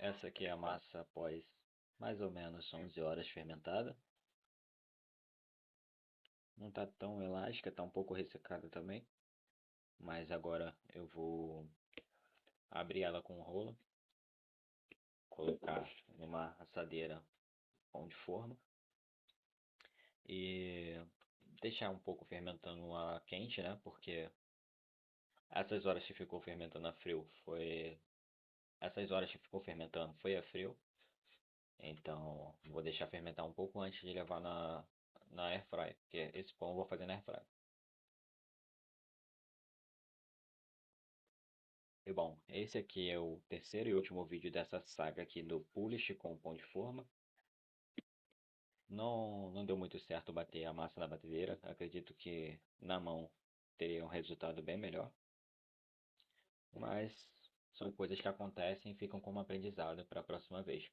Essa aqui é a massa após mais ou menos 11 horas fermentada. Não está tão elástica, está um pouco ressecada também. Mas agora eu vou abrir ela com um rolo, colocar numa assadeira pão de forma e deixar um pouco fermentando a quente, né? Porque essas horas que ficou fermentando a frio foi. Essas horas que ficou fermentando foi a frio. Então vou deixar fermentar um pouco antes de levar na air fry, porque esse pão eu vou fazer na air fry. E bom, esse aqui é o terceiro e último vídeo dessa saga aqui do Polish com pão de forma. Não deu muito certo bater a massa na batedeira. Acredito que na mão teria um resultado bem melhor. Mas são coisas que acontecem e ficam como aprendizado para a próxima vez.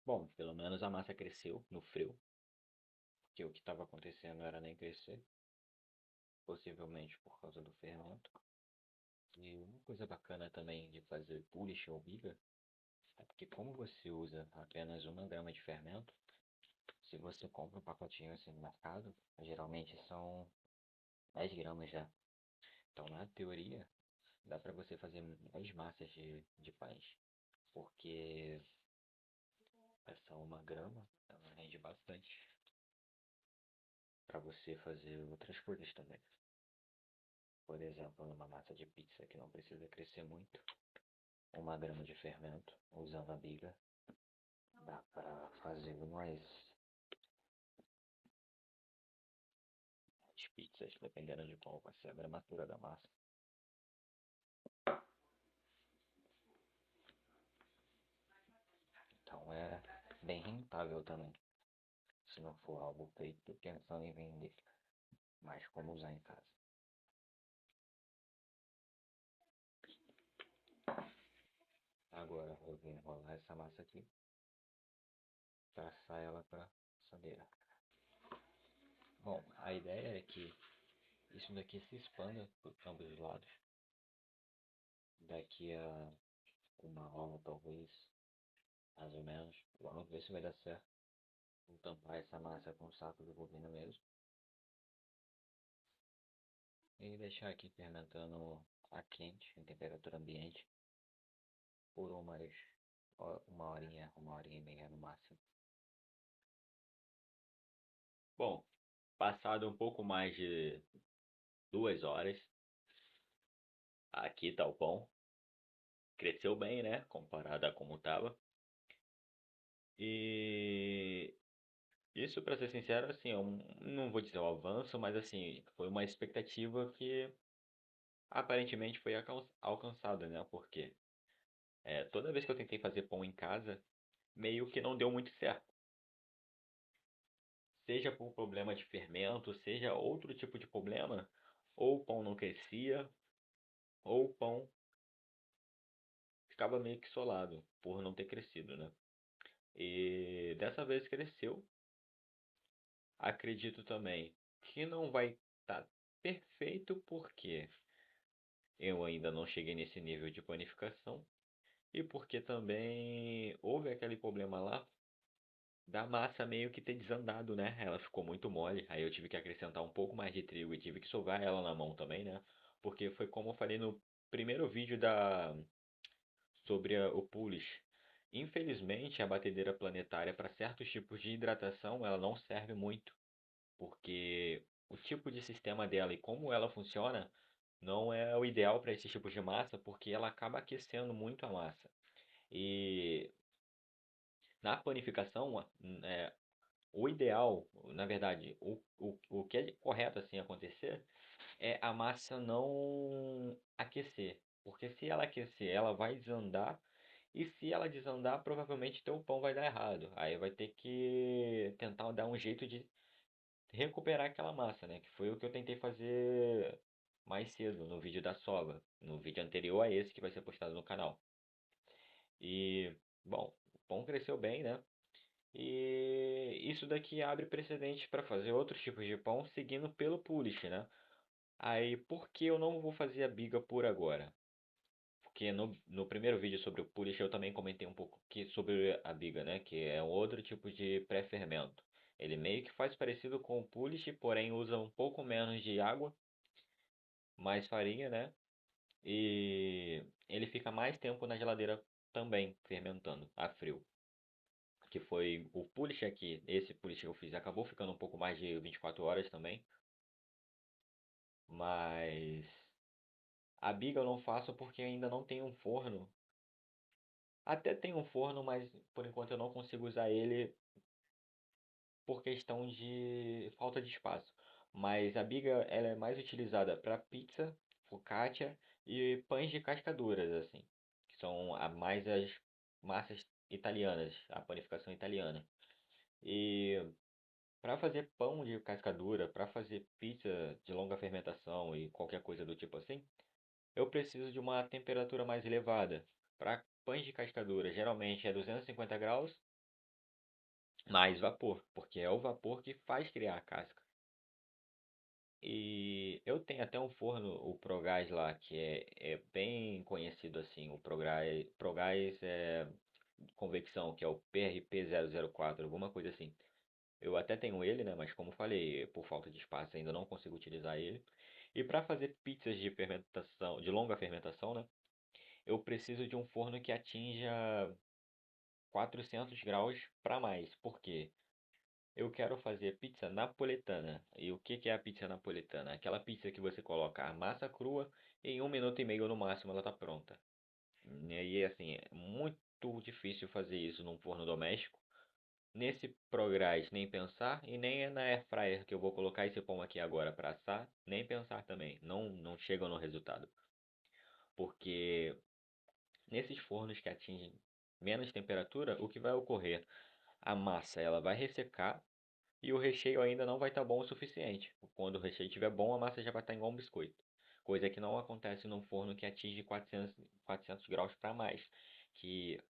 Bom, pelo menos a massa cresceu no frio, porque o que estava acontecendo não era nem crescer, possivelmente por causa do fermento. E uma coisa bacana também de fazer polish ou biga é porque como você usa apenas 1 grama de fermento, se você compra um pacotinho assim no mercado, geralmente são 10 gramas já. Então, na teoria, dá para você fazer mais massas de pães, porque essa 1 grama ela rende bastante para você fazer outras coisas também. Por exemplo, numa massa de pizza que não precisa crescer muito, 1 grama de fermento, usando a biga, dá para fazer umas pizzas, dependendo de qual vai ser a gramatura da massa. Então é bem rentável também, se não for algo feito pensando em vender, mas como usar em casa. Agora eu vou enrolar essa massa aqui, passar ela para assadeira. Bom, a ideia é que isso daqui se expanda por ambos os lados. Daqui a 1 hora, talvez, mais ou menos. Vamos ver se vai dar certo. Vou tampar essa massa com um saco de bobina mesmo. E deixar aqui fermentando a quente, em temperatura ambiente, por 1 horinha, 1 horinha e meia no máximo. Bom, passado um pouco mais de 2 horas, aqui tá o pão. Cresceu bem, né? Comparado a como tava. E isso, pra ser sincero, assim, eu não vou dizer um avanço, mas assim, foi uma expectativa que aparentemente foi alcançada, né? Porque toda vez que eu tentei fazer pão em casa, meio que não deu muito certo. Seja por problema de fermento, seja outro tipo de problema, ou o pão não crescia, ou o pão ficava meio que solado, por não ter crescido, né? E dessa vez cresceu. Acredito também que não vai estar perfeito porque eu ainda não cheguei nesse nível de panificação e porque também houve aquele problema lá da massa meio que ter desandado, né? Ela ficou muito mole, aí eu tive que acrescentar um pouco mais de trigo e tive que sovar ela na mão também, né? Porque foi como eu falei no primeiro vídeo sobre o Polish. Infelizmente, a batedeira planetária para certos tipos de hidratação, ela não serve muito, porque o tipo de sistema dela e como ela funciona não é o ideal para esse tipo de massa, porque ela acaba aquecendo muito a massa. E na panificação, o ideal, na verdade, o que é correto assim acontecer é a massa não aquecer, porque se ela aquecer, ela vai desandar. E se ela desandar, provavelmente teu pão vai dar errado. Aí vai ter que tentar dar um jeito de recuperar aquela massa, né? Que foi o que eu tentei fazer mais cedo no vídeo da soba, no vídeo anterior a esse que vai ser postado no canal. E, bom, o pão cresceu bem, né? E isso daqui abre precedente para fazer outros tipos de pão seguindo pelo Polish, né? Aí, por que eu não vou fazer a biga por agora? porque no primeiro vídeo sobre o Polish eu também comentei um pouco sobre a biga, né? Que é um outro tipo de pré-fermento. Ele meio que faz parecido com o Polish, porém usa um pouco menos de água, mais farinha, né? E ele fica mais tempo na geladeira também, fermentando a frio. Que foi o Polish aqui, esse Polish que eu fiz, acabou ficando um pouco mais de 24 horas também. Mas a biga eu não faço porque ainda não tenho um forno. Até tem um forno, mas por enquanto eu não consigo usar ele por questão de falta de espaço. Mas a biga ela é mais utilizada para pizza, focaccia e pães de cascaduras, assim, que são mais as massas italianas, a panificação italiana. E para fazer pão de cascadura, para fazer pizza de longa fermentação e qualquer coisa do tipo assim, eu preciso de uma temperatura mais elevada. Para pães de cascadura, geralmente é 250 graus mais vapor, porque é o vapor que faz criar a casca. E eu tenho até um forno, o Progás lá, que é bem conhecido assim. O Progás é convecção, que é o PRP 004, alguma coisa assim. Eu até tenho ele, né? Mas como falei, por falta de espaço ainda não consigo utilizar ele. E para fazer pizzas de fermentação, de longa fermentação, né? Eu preciso de um forno que atinja 400 graus para mais. Por quê? Eu quero fazer pizza napoletana. E o que que é a pizza napoletana? Aquela pizza que você coloca a massa crua e em 1 minuto e meio no máximo ela está pronta. E aí, assim, é muito difícil fazer isso num forno doméstico. Nesse Progress nem pensar e nem é na Air Fryer que eu vou colocar esse pão aqui agora para assar, nem pensar também. Não chegam no resultado. Porque nesses fornos que atingem menos temperatura, o que vai ocorrer? A massa ela vai ressecar e o recheio ainda não vai estar bom o suficiente. Quando o recheio estiver bom, a massa já vai estar igual um biscoito. Coisa que não acontece num forno que atinge 400 graus para mais. Que,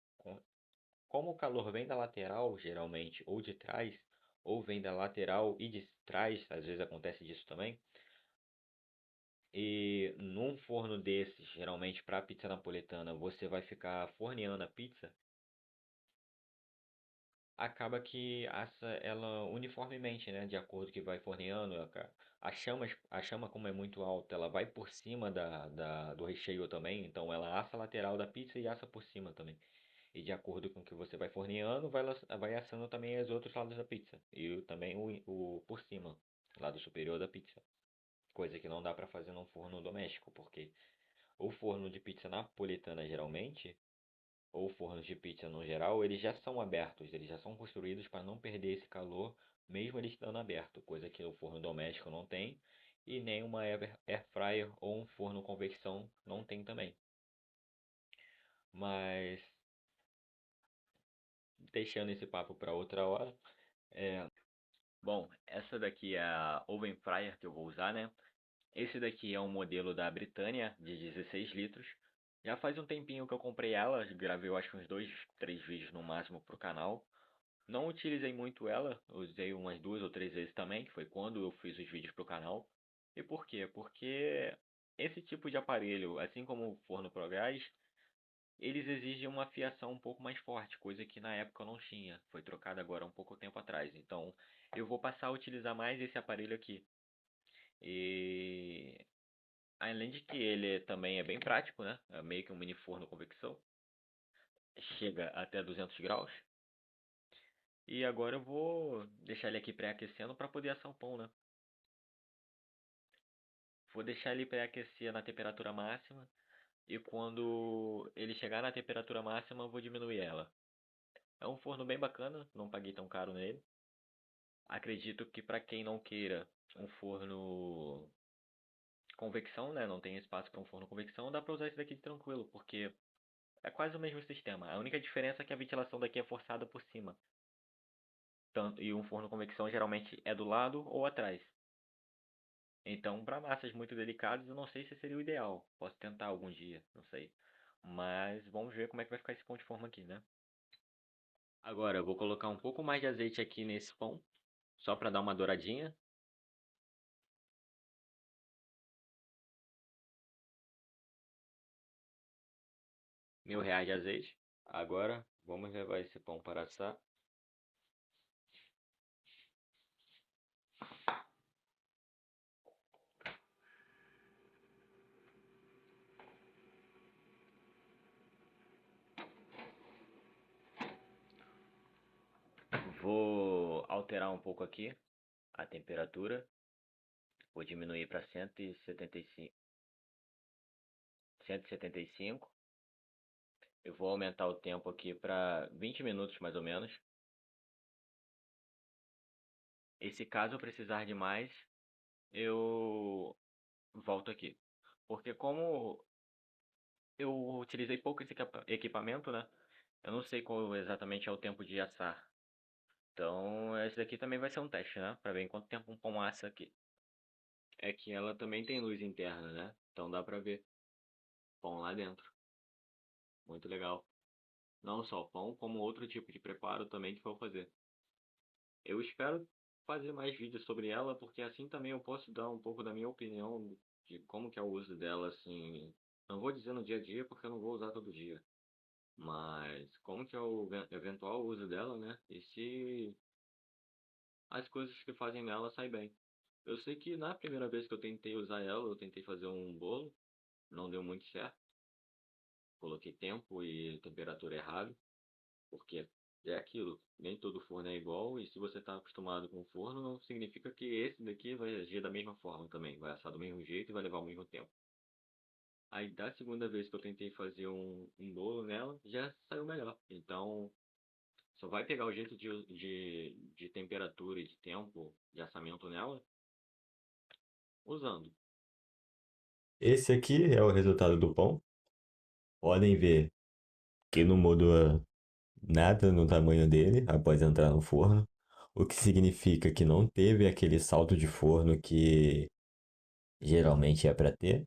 como o calor vem da lateral, geralmente, ou de trás, ou vem da lateral e de trás, às vezes acontece disso também. E num forno desses, geralmente para pizza napoletana, você vai ficar forneando a pizza, acaba que assa ela uniformemente, né? De acordo que vai forneando, a chama como é muito alta, ela vai por cima do recheio também, então ela assa a lateral da pizza e assa por cima também. E de acordo com o que você vai forneando, vai assando também os outros lados da pizza. E também o por cima, lado superior da pizza. Coisa que não dá para fazer num forno doméstico, porque o forno de pizza napolitana geralmente ou fornos de pizza no geral, eles já são abertos, eles já são construídos para não perder esse calor, mesmo eles estando aberto, coisa que o forno doméstico não tem e nem uma air fryer ou um forno convecção não tem também. Mas deixando esse papo para outra hora, bom, essa daqui é a oven fryer que eu vou usar, né? Esse daqui é um modelo da Britânia de 16 litros. Já faz um tempinho que eu comprei ela, gravei eu acho uns 2, 3 vídeos no máximo pro canal. Não utilizei muito ela, usei umas 2 ou 3 vezes também, que foi quando eu fiz os vídeos pro canal. E por quê? Porque esse tipo de aparelho, assim como o forno Progress, eles exigem uma fiação um pouco mais forte, coisa que na época eu não tinha. Foi trocada agora um pouco tempo atrás. Então eu vou passar a utilizar mais esse aparelho aqui. E além de que ele também é bem prático, né? É meio que um mini forno convecção. Chega até 200 graus. E agora eu vou deixar ele aqui pré-aquecendo para poder assar o pão, né? Vou deixar ele pré-aquecer na temperatura máxima e quando ele chegar na temperatura máxima eu vou diminuir ela. É um forno bem bacana, não paguei tão caro nele. Acredito que para quem não queira um forno convecção, né, não tem espaço para um forno convecção, dá para usar esse daqui de tranquilo, porque é quase o mesmo sistema. A única diferença é que a ventilação daqui é forçada por cima. Tanto, e um forno convecção geralmente é do lado ou atrás. Então, para massas muito delicadas, eu não sei se seria o ideal. Posso tentar algum dia, não sei. Mas vamos ver como é que vai ficar esse pão de forma aqui, né? Agora, eu vou colocar um pouco mais de azeite aqui nesse pão, só para dar uma douradinha. R$ 1.000 de azeite. Agora vamos levar esse pão para assar. Vou alterar um pouco aqui a temperatura. Vou diminuir para 175. 175. Eu vou aumentar o tempo aqui para 20 minutos mais ou menos. E se caso eu precisar de mais, eu volto aqui. Porque como eu utilizei pouco esse equipamento, né? Eu não sei qual exatamente é o tempo de assar. Então, esse daqui também vai ser um teste, né? Pra ver em quanto tempo um pão assa aqui. É que ela também tem luz interna, né? Então dá pra ver pão lá dentro. Muito legal. Não só o pão, como outro tipo de preparo também que for fazer. Eu espero fazer mais vídeos sobre ela, porque assim também eu posso dar um pouco da minha opinião de como que é o uso dela, assim. Não vou dizer no dia a dia, porque eu não vou usar todo dia. Mas como que é o eventual uso dela, né? E se as coisas que fazem nela saem bem. Eu sei que na primeira vez que eu tentei usar ela, eu tentei fazer um bolo, não deu muito certo. Coloquei tempo e temperatura errado, porque é aquilo, nem todo forno é igual, e se você está acostumado com o forno, não significa que esse daqui vai agir da mesma forma também, vai assar do mesmo jeito e vai levar o mesmo tempo. Aí da segunda vez que eu tentei fazer um bolo nela, já saiu melhor. Então, só vai pegar o jeito de temperatura e de tempo de assamento nela usando. Esse aqui é o resultado do pão. Podem ver que não mudou nada no tamanho dele após entrar no forno, o que significa que não teve aquele salto de forno que geralmente é para ter.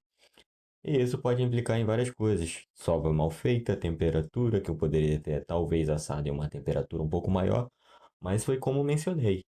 E isso pode implicar em várias coisas. Sova mal feita, temperatura, que eu poderia ter talvez assado em uma temperatura um pouco maior, mas foi como mencionei.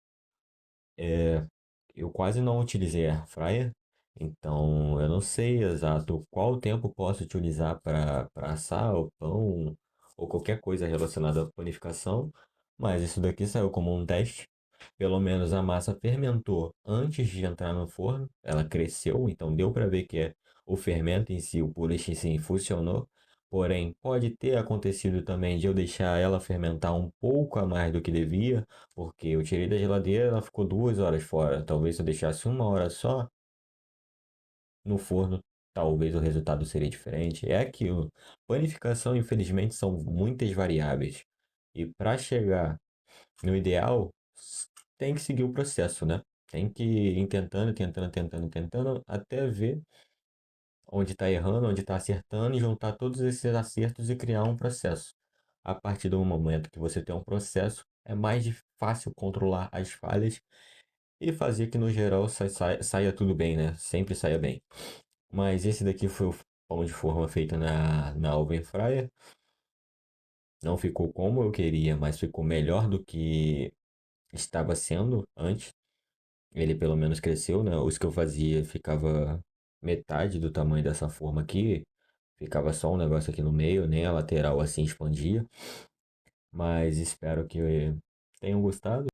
Eu quase não utilizei air fryer, então eu não sei exato qual tempo posso utilizar para assar o pão ou qualquer coisa relacionada à panificação, mas isso daqui saiu como um teste. Pelo menos a massa fermentou antes de entrar no forno, ela cresceu, então deu para ver que o fermento em si, o polish em si, funcionou. Porém, pode ter acontecido também de eu deixar ela fermentar um pouco a mais do que devia, porque eu tirei da geladeira, ela ficou 2 horas fora. Talvez se eu deixasse 1 hora só no forno, talvez o resultado seria diferente. É aquilo. Panificação, infelizmente, são muitas variáveis. E para chegar no ideal, tem que seguir o processo, né? Tem que ir tentando, tentando, tentando, tentando, até ver onde está errando, onde está acertando e juntar todos esses acertos e criar um processo. A partir do momento que você tem um processo, é mais fácil controlar as falhas e fazer que no geral saia tudo bem, né? Sempre saia bem. Mas esse daqui foi o pão de forma feito na oven fryer. Não ficou como eu queria, mas ficou melhor do que estava sendo antes. Ele pelo menos cresceu, né? Os que eu fazia ficava metade do tamanho dessa forma aqui. Ficava só um negócio aqui no meio, nem a lateral assim expandia. Mas espero que tenham gostado.